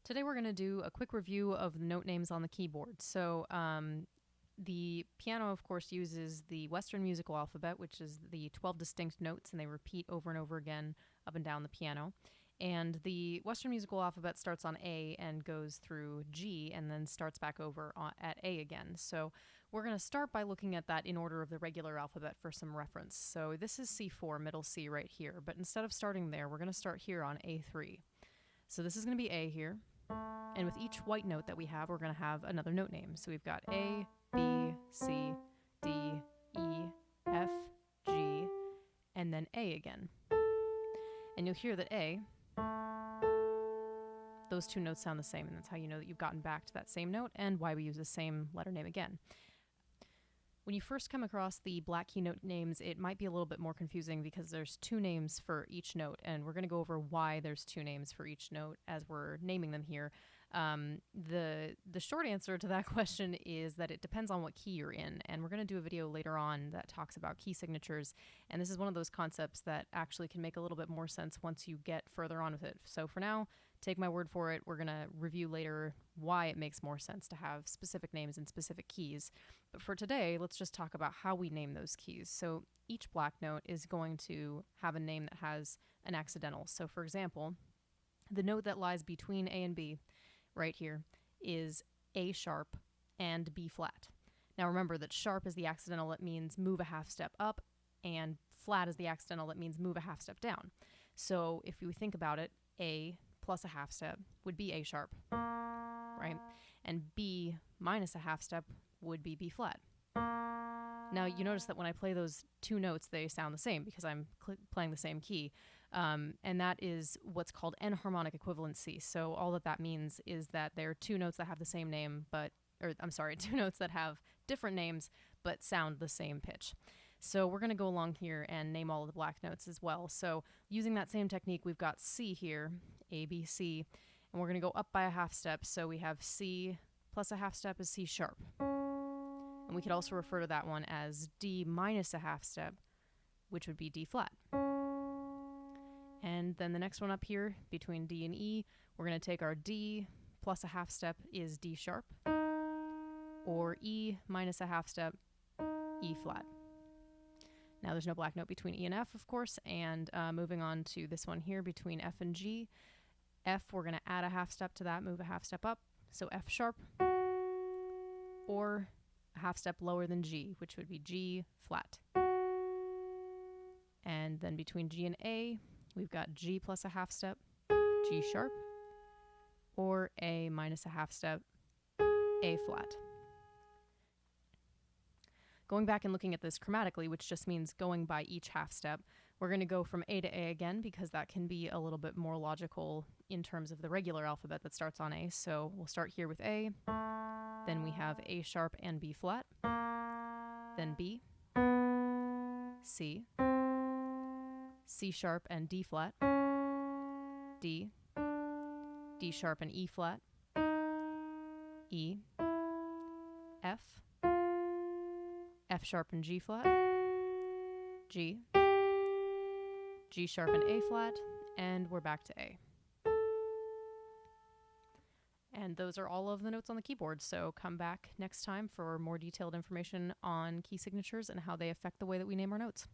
Today we're going to do a quick review of the note names on the keyboard. So the piano, of course, uses the Western musical alphabet, which is the 12 distinct notes, and they repeat over and over again up and down the piano. And the Western musical alphabet starts on A and goes through G and then starts back over at A again. So we're going to start by looking at that in order of the regular alphabet for some reference. So this is C4, middle C right here. But instead of starting there, we're going to start here on A3. So this is going to be A here. And with each white note that we have, we're going to have another note name. So we've got A, B, C, D, E, F, G, and then A again. And you'll hear that A, those two notes sound the same, and that's how you know that you've gotten back to that same note and why we use the same letter name again. When you first come across the black key note names, it might be a little bit more confusing because there's two names for each note, and we're going to go over why there's two names for each note as we're naming them here. The short answer to that question is that it depends on what key you're in, and we're going to do a video later on that talks about key signatures, and this is one of those concepts that actually can make a little bit more sense once you get further on with it. So for now, take my word for it. We're going to review later why it makes more sense to have specific names and specific keys. But for today, let's just talk about how we name those keys. So each black note is going to have a name that has an accidental. So for example, the note that lies between A and B right here is A sharp and B flat. Now remember that sharp is the accidental that means move a half step up, and flat is the accidental that means move a half step down. So if you think about it, A plus a half step would be A sharp, right? And B minus a half step would be B flat. Now you notice that when I play those two notes, they sound the same because I'm playing the same key. And that is what's called enharmonic equivalency. So all that means is that there are two notes that have the same name, two notes that have different names but sound the same pitch. So we're going to go along here and name all of the black notes as well. So using that same technique, we've got C here, A, B, C, and we're going to go up by a half step. So we have C plus a half step is C sharp. And we could also refer to that one as D minus a half step, which would be D flat. And then the next one up here between D and E, we're going to take our D plus a half step is D sharp, or E minus a half step, E flat. Now there's no black note between E and F, of course, and moving on to this one here between F and G. F, we're going to add a half step to that, move a half step up, so F sharp, or a half step lower than G, which would be G flat. And then between G and A, we've got G plus a half step, G sharp, or A minus a half step, A flat. Going back and looking at this chromatically, which just means going by each half step, we're going to go from A to A again because that can be a little bit more logical in terms of the regular alphabet that starts on A. So we'll start here with A, then we have A sharp and B flat, then B, C, C sharp and D flat, D, D sharp and E flat, E, F, F sharp and G flat, G, G sharp and A flat, and we're back to A. And those are all of the notes on the keyboard, so come back next time for more detailed information on key signatures and how they affect the way that we name our notes.